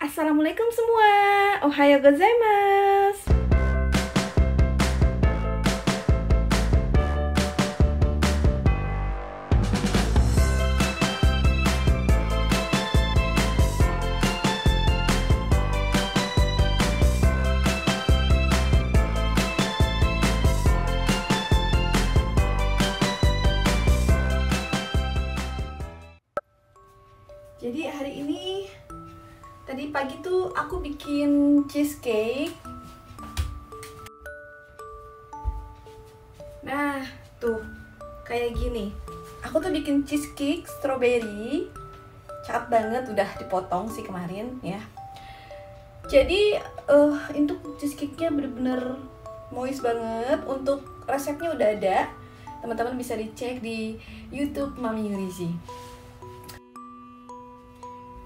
Assalamualaikum semua. Ohayo gozaimasu. Jadi hari ini tadi pagi tuh aku bikin cheesecake. Nah, tuh kayak gini. Aku tuh bikin cheesecake strawberry. Cakep banget, udah dipotong sih kemarin ya. Jadi untuk cheesecake-nya bener-bener moist banget. Untuk resepnya udah ada. Teman-teman bisa dicek di YouTube Mami Yurizi.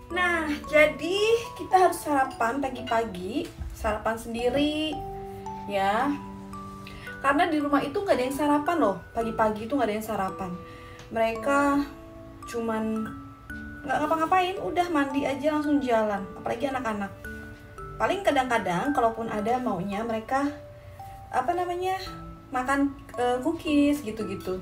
Nah, jadi kita harus sarapan pagi-pagi, sarapan sendiri ya. Karena di rumah itu nggak ada yang sarapan loh, pagi-pagi itu nggak ada yang sarapan. Mereka cuman nggak ngapa-ngapain, udah mandi aja langsung jalan. Apalagi anak-anak. Paling kadang-kadang kalaupun ada maunya mereka makan cookies gitu-gitu.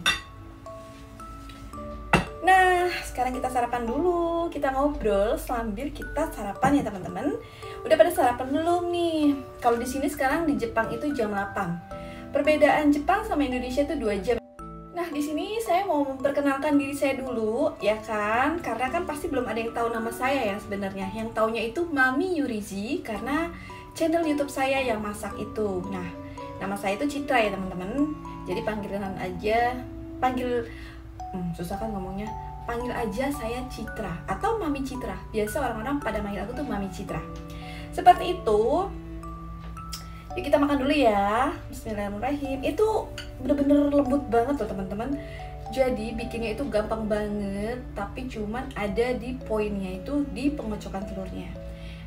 Nah, sekarang kita sarapan dulu, kita ngobrol sambil kita sarapan ya teman-teman. Udah pada sarapan belum nih? Kalau di sini sekarang di Jepang itu jam 8. Perbedaan Jepang sama Indonesia itu 2 jam. Nah, di sini saya mau memperkenalkan diri saya dulu, ya kan? Karena kan pasti belum ada yang tahu nama saya ya sebenarnya. Yang taunya itu Mami Yurizi karena channel YouTube saya yang masak itu. Nah, nama saya itu Citra ya teman-teman. Jadi susah kan ngomongnya, panggil aja saya Citra atau Mami Citra. Biasa orang-orang pada manggil aku tuh Mami Citra. Seperti itu. Yuk kita makan dulu ya. Bismillahirrahmanirrahim. Itu bener-bener lembut banget loh teman-teman. Jadi bikinnya itu gampang banget, tapi cuman ada di poinnya itu di pengocokan telurnya.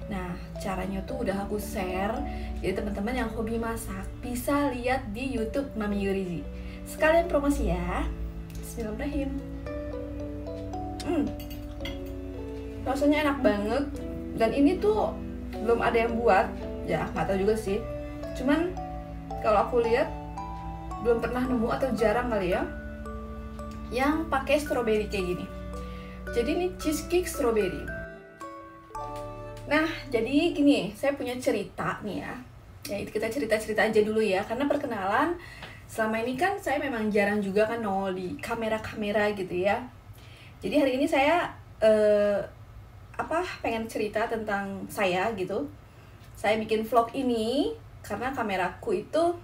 Nah, caranya tuh udah aku share. Jadi teman-teman yang hobi masak bisa lihat di YouTube Mami Yurizi. Sekalian promosi ya. Bismillahirrahmanirrahim. Rasanya enak banget. Dan ini tuh belum ada yang buat. Ya, nggak tahu juga sih. Cuman kalau aku lihat belum pernah nemu atau jarang kali ya yang pakai strawberry kayak gini. Jadi ini cheesecake strawberry. Nah, jadi gini, saya punya cerita nih ya. Ya, kita cerita-cerita aja dulu ya, karena perkenalan selama ini kan saya memang jarang juga kan nongol di kamera-kamera gitu ya. Jadi hari ini saya pengen cerita tentang saya gitu. Saya bikin vlog ini karena kameraku itu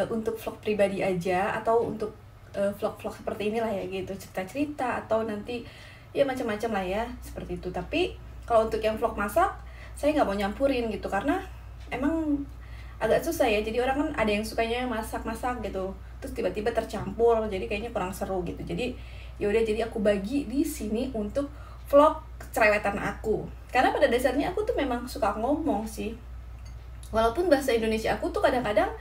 untuk vlog pribadi aja atau untuk vlog-vlog seperti inilah ya gitu, cerita-cerita atau nanti ya macam-macam lah ya seperti itu. Tapi kalau untuk yang vlog masak saya nggak mau nyampurin gitu karena emang agak susah ya. Jadi orang kan ada yang sukanya masak-masak gitu, terus tiba-tiba tercampur, jadi kayaknya kurang seru gitu. Jadi yaudah, jadi aku bagi di sini untuk vlog cerewetan aku. Karena pada dasarnya aku tuh memang suka ngomong sih. Walaupun bahasa Indonesia aku tuh kadang-kadang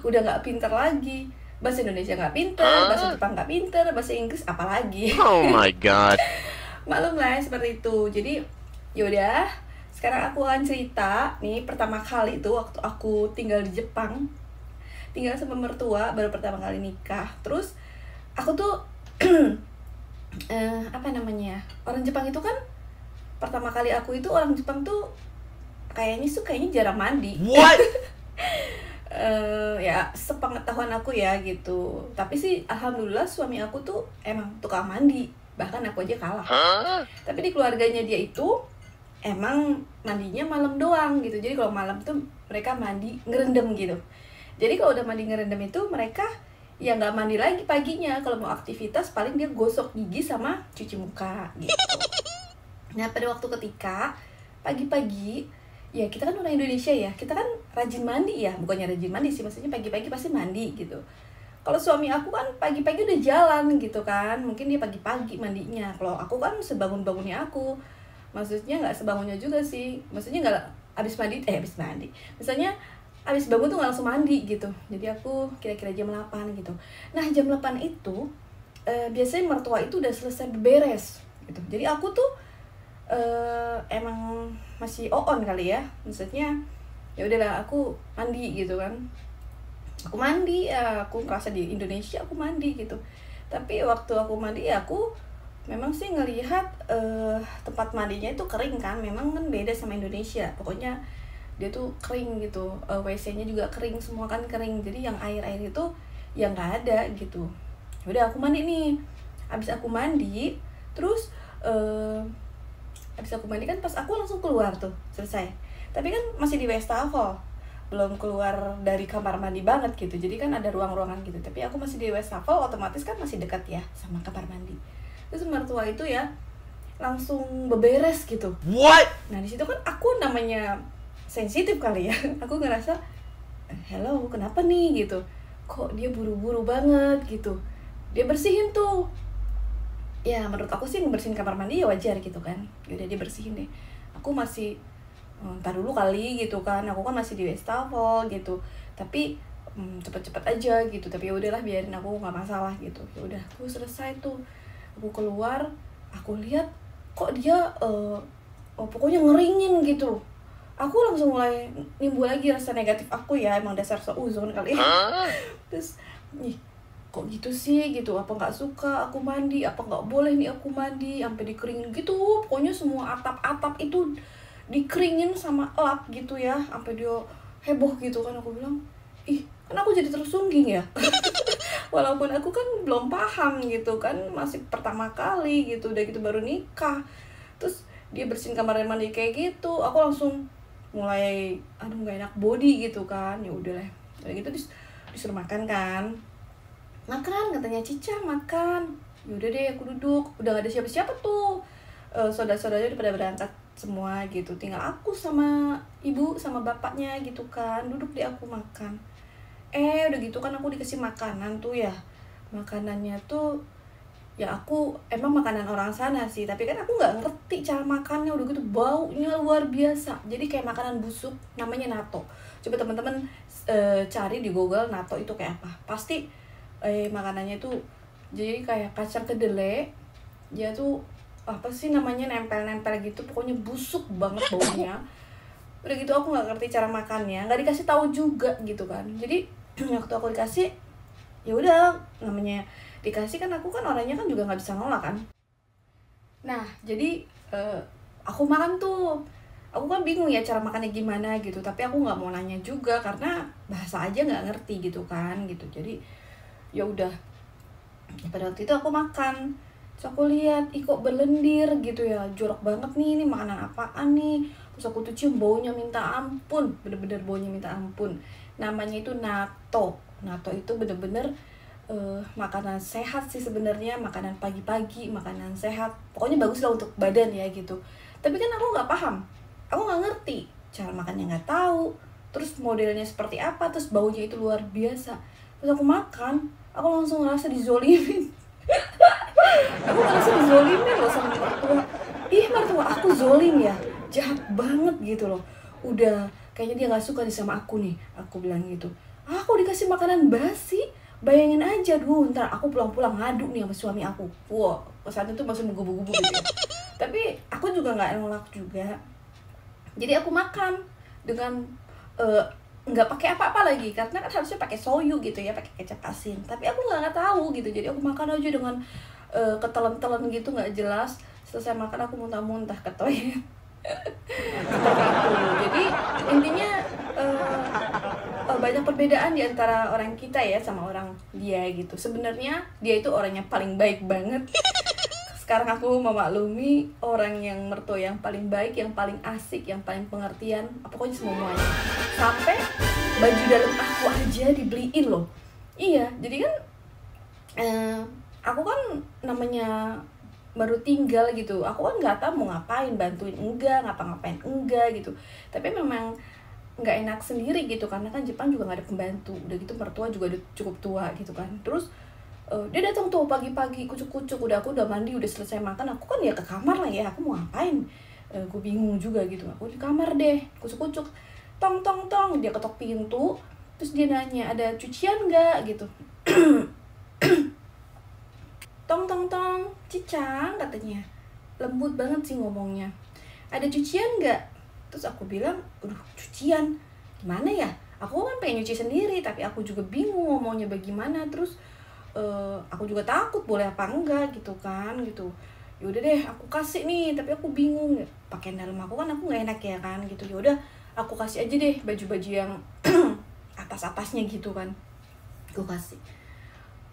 udah nggak pinter lagi. Bahasa Indonesia nggak pinter, bahasa Jepang nggak pinter, bahasa Inggris apalagi. Oh my god. Maklum lah seperti itu. Jadi yaudah, sekarang aku akan cerita nih pertama kali itu waktu aku tinggal di Jepang. Tinggal sama mertua, baru pertama kali nikah. Terus aku tuh orang Jepang itu kan pertama kali aku itu orang Jepang tuh kayaknya jarang mandi. What? Ya sepengetahuan aku ya gitu. Tapi sih alhamdulillah suami aku tuh emang tukang mandi. Bahkan aku aja kalah. Tapi di keluarganya dia itu emang mandinya malam doang gitu. Jadi kalau malam tuh mereka mandi ngerendam gitu. Jadi kalau udah mandi ngerendam itu mereka ya nggak mandi lagi paginya. Kalau mau aktivitas paling dia gosok gigi sama cuci muka gitu. Nah pada waktu ketika pagi-pagi, ya kita kan orang Indonesia ya, kita kan rajin mandi ya. Bukannya rajin mandi sih, maksudnya pagi-pagi pasti mandi gitu. Kalau suami aku kan pagi-pagi udah jalan gitu kan, mungkin dia pagi-pagi mandinya. Kalau aku kan sebangun-bangunnya aku, maksudnya nggak sebangunnya juga sih, maksudnya nggak habis mandi. Misalnya habis bangun tuh nggak langsung mandi gitu. Jadi aku kira-kira jam 8 gitu. Nah jam 8 itu biasanya mertua itu udah selesai beberes gitu. Jadi aku tuh emang masih on kali ya, maksudnya ya udahlah aku mandi gitu kan. Aku mandi ya, aku ngerasa di Indonesia aku mandi gitu. Tapi waktu aku mandi ya aku memang sih ngelihat tempat mandinya itu kering kan, memang kan beda sama Indonesia. Pokoknya dia tuh kering gitu, WC-nya juga kering, semua kan kering. Jadi yang air-air itu ya nggak ada gitu. Udah aku mandi nih. Habis aku mandi, terus habis aku mandi kan pas aku langsung keluar tuh, selesai. Tapi kan masih di wastafel, belum keluar dari kamar mandi banget gitu. Jadi kan ada ruang-ruangan gitu. Tapi aku masih di wastafel, otomatis kan masih dekat ya sama kamar mandi. Terus mertua itu ya langsung beberes gitu. What? Nah di situ kan aku namanya sensitif kali ya. Aku ngerasa, hello kenapa nih gitu. Kok dia buru-buru banget gitu. Dia bersihin tuh. Ya menurut aku sih ngebersihin kamar mandi ya wajar gitu kan. Yaudah dia bersihin deh. Aku masih ntar dulu kali gitu kan. Aku kan masih di wastafel gitu. Tapi cepet-cepet aja gitu. Tapi ya udahlah biarin, aku nggak masalah gitu. Ya udah aku selesai tuh. Aku keluar, aku lihat kok dia pokoknya ngeringin gitu. Aku langsung mulai nimbul lagi rasa negatif aku ya, emang dasar seuzon kali ya. Terus nih kok gitu sih gitu, apa nggak suka aku mandi, apa nggak boleh nih aku mandi sampai dikeringin gitu. Pokoknya semua atap-atap itu dikeringin sama lap gitu ya, sampai dia heboh gitu kan. Aku bilang, ih kan aku jadi tersungging ya. Walaupun aku kan belum paham gitu kan, masih pertama kali gitu, udah gitu baru nikah. Terus dia bersihin kamar mandi kayak gitu, aku langsung mulai aduh nggak enak body gitu kan. Ya udah lah, udah gitu disuruh makan kan. Makan katanya, Cica makan. Yaudah deh aku duduk, udah gak ada siapa-siapa tuh, saudara-saudaranya udah pada berangkat semua gitu, tinggal aku sama ibu sama bapaknya gitu kan. Duduk deh aku makan. Udah gitu kan aku dikasih makanan tuh ya. Makanannya tuh ya aku emang makanan orang sana sih, tapi kan aku nggak ngerti cara makannya. Udah gitu baunya luar biasa, jadi kayak makanan busuk, namanya natto. Coba teman-teman cari di Google natto itu kayak apa, pasti makanannya tuh jadi kayak kacang kedelai. Dia tuh apa sih namanya, nempel-nempel gitu, pokoknya busuk banget baunya. Udah gitu aku nggak ngerti cara makannya, nggak dikasih tahu juga gitu kan. Jadi waktu aku dikasih, ya udah namanya dikasih kan, aku kan orangnya kan juga nggak bisa nolak kan. Nah jadi aku makan tuh, aku kan bingung ya cara makannya gimana gitu, tapi aku nggak mau nanya juga karena bahasa aja nggak ngerti gitu kan gitu. Jadi ya udah, pada waktu itu aku makan, terus aku lihat ih kok berlendir gitu ya, jorok banget nih, ini makanan apaan nih. Terus aku tuh cium baunya minta ampun, bener-bener baunya minta ampun. Namanya itu natto. Natto itu bener-bener makanan sehat sih sebenarnya, makanan pagi-pagi, makanan sehat, pokoknya bagus lah untuk badan ya gitu. Tapi kan aku nggak paham, aku nggak ngerti cara makannya, nggak tahu, terus modelnya seperti apa, terus baunya itu luar biasa. Terus aku makan, aku langsung ngerasa dizolimin. Aku ngerasa dizolimin loh sama mertua. Ih mertua aku zolim ya, jahat banget gitu loh. Udah kayaknya dia nggak suka nih sama aku nih, aku bilang gitu. Aku dikasih makanan basi, bayangin aja dulu ntar aku pulang-pulang ngadu nih sama suami aku. Wah saat itu masih menggubu-gubu gitu ya. Tapi aku juga nggak nolak juga. Jadi aku makan dengan nggak pakai apa-apa lagi, karena kan harusnya pakai soyu gitu ya, pakai kecap asin. Tapi aku nggak tahu gitu, jadi aku makan aja dengan ketelan-telan gitu nggak jelas. Selesai makan aku muntah-muntah ke toilet. Seperti itu. Jadi intinya banyak perbedaan di antara orang kita ya sama orang dia gitu. Sebenarnya dia itu orang yang paling baik banget. Sekarang aku memaklumi orang yang mertua yang paling baik, yang paling asik, yang paling pengertian, pokoknya semuanya. Sampai baju dalam aku aja dibeliin loh. Iya, jadi kan aku kan namanya baru tinggal gitu, aku kan nggak tahu mau ngapain, bantuin enggak, ngapa-ngapain enggak gitu. Tapi memang nggak enak sendiri gitu, karena kan Jepang juga nggak ada pembantu. Udah gitu mertua juga udah cukup tua gitu kan. Terus dia datang tuh pagi-pagi kucuk-kucuk, udah aku udah mandi, udah selesai makan, aku kan ya ke kamar lah ya, aku mau ngapain, gue bingung juga gitu. Aku di kamar deh, kucuk-kucuk, tong tong tong, dia ketok pintu, terus dia nanya ada cucian nggak gitu. Tong tong tong, Cicang katanya, lembut banget sih ngomongnya. Ada cucian nggak? Terus aku bilang, aduh cucian gimana ya, aku kan pengen nyuci sendiri tapi aku juga bingung ngomongnya bagaimana. Terus aku juga takut boleh apa enggak gitu kan gitu. Yaudah deh aku kasih nih, tapi aku bingung pakaian dalam aku kan aku nggak enak ya kan gitu. Yaudah aku kasih aja deh baju-baju yang atas-atasnya gitu kan, aku kasih.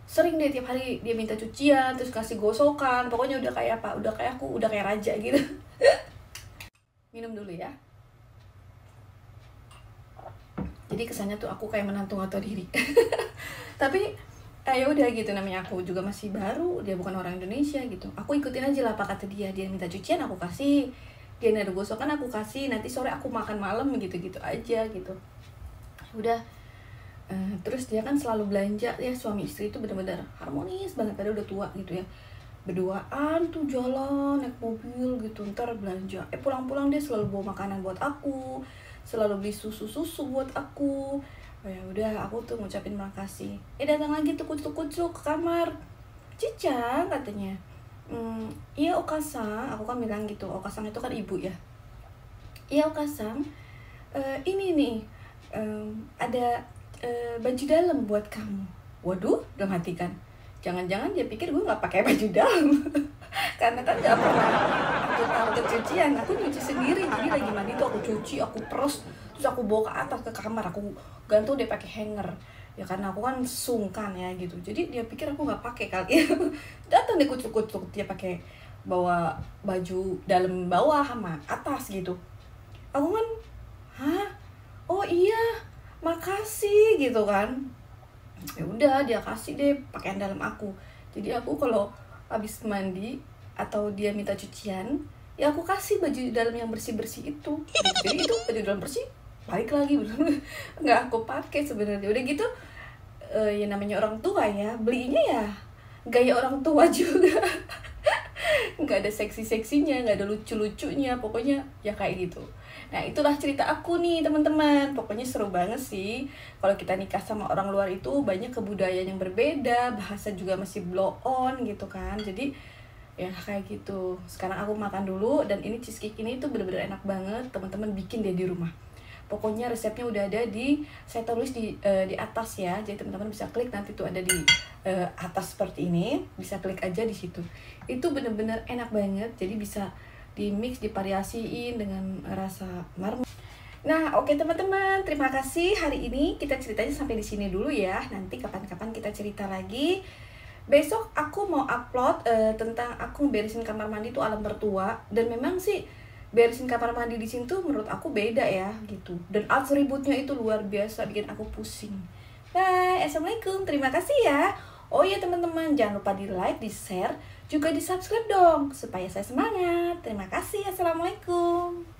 Sering deh tiap hari dia minta cucian, terus kasih gosokan, pokoknya udah kayak apa, udah kayak aku udah kayak raja gitu. Minum dulu ya. Jadi kesannya tuh aku kayak menantu atau diri. Tapi ya udah gitu, namanya aku juga masih baru, dia bukan orang Indonesia gitu. Aku ikutin aja lah apa kata dia. Dia minta cucian aku kasih, dia ada gosokan aku kasih, nanti sore aku makan malam gitu-gitu aja gitu. Udah terus dia kan selalu belanja ya, suami istri itu benar-benar harmonis banget, padahal udah tua gitu ya. Berduaan tuh jalan naik mobil gitu, ntar belanja, pulang-pulang dia selalu bawa makanan buat aku, selalu beli susu buat aku. Oh ya udah aku tuh ngucapin makasih. Datang lagi tuh kucuk-kucuk ke kamar. Cica katanya, iya Okasang, aku kan bilang gitu. Okasang itu kan ibu ya. Iya Okasang, ini nih ada baju dalam buat kamu. Waduh, udah mati kan. Jangan-jangan dia pikir gue nggak pakai baju dalam. Karena kan nggak pernah aku taruh ke cucian, aku nyuci sendiri. Jadi lagi mandi tuh aku cuci, aku peres, terus aku bawa ke atas ke kamar, aku gantung dia pakai hanger. Ya karena aku kan sungkan ya gitu. Jadi dia pikir aku nggak pakai kali. Datang dia kucuk-kucuk, dia pakai bawa baju dalam bawah sama atas gitu. Aku kan, hah? Oh iya, makasih gitu kan. Ya udah dia kasih deh pakaian dalam aku. Jadi aku kalau habis mandi atau dia minta cucian, ya aku kasih baju dalam yang bersih-bersih itu. Jadi itu baju dalam bersih balik lagi, nggak aku pakai sebenarnya. Udah gitu ya namanya orang tua ya, belinya ya gaya orang tua juga. Nggak ada seksi-seksinya, nggak ada lucu-lucunya, pokoknya ya kayak gitu. Nah itulah cerita aku nih teman-teman. Pokoknya seru banget sih. Kalau kita nikah sama orang luar itu banyak kebudayaan yang berbeda, bahasa juga masih blow on gitu kan. Jadi ya kayak gitu. Sekarang aku makan dulu, dan ini cheesecake ini tuh bener-bener enak banget. Teman-teman bikin deh di rumah. Pokoknya resepnya udah ada saya tulis di atas ya. Jadi teman-teman bisa klik, nanti tuh ada di atas seperti ini. Bisa klik aja di situ. Itu bener-bener enak banget. Jadi bisa di mix, divariasiin dengan rasa marmer. Nah, oke teman-teman, terima kasih. Hari ini kita ceritanya sampai di sini dulu ya. Nanti kapan-kapan kita cerita lagi. Besok aku mau upload tentang aku beresin kamar mandi tuh alam mertua, dan memang sih beresin kamar mandi di sini tuh menurut aku beda ya gitu. Dan atributnya itu luar biasa, bikin aku pusing. Bye, assalamualaikum, terima kasih ya. Oh iya teman-teman, jangan lupa di like, di share, juga di subscribe dong supaya saya semangat. Terima kasih, assalamualaikum.